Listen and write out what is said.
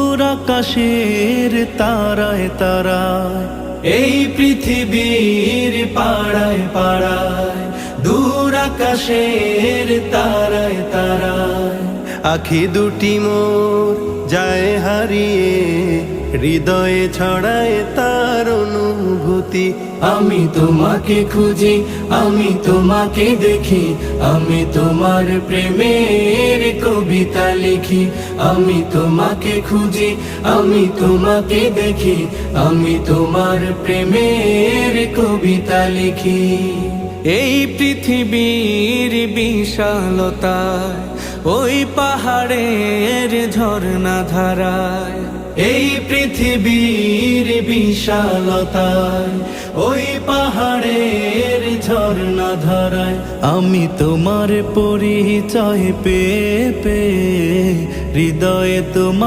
দূর আকাশের তারায় তারায়, এই পৃথিবীর পাড়ায় পাড়ায়, দূর আকাশের তারায় তারায়। আখি দুটি মোর যায় হারিয়ে, হৃদয়ে ছড়ায় তার অনুভূতি। আমি তোমাকে খুঁজি, আমি তোমাকে দেখি, আমি তোমার প্রেমের কবিতা লিখি। আমি তোমাকে খুঁজি, আমি তোমাকে দেখি, আমি তোমার প্রেমের কবিতা লিখি। এই পৃথিবীর বিশালতায়, ওই পাহাড়ের ঝর্ণা ধারায়, এই পৃথিবীর বিশালতায়, ওই পাহাড়ের ঝর্ণা ধারায়, আমি তোমার পরিচয় পেয়ে পেয়ে হৃদয়ে তোমার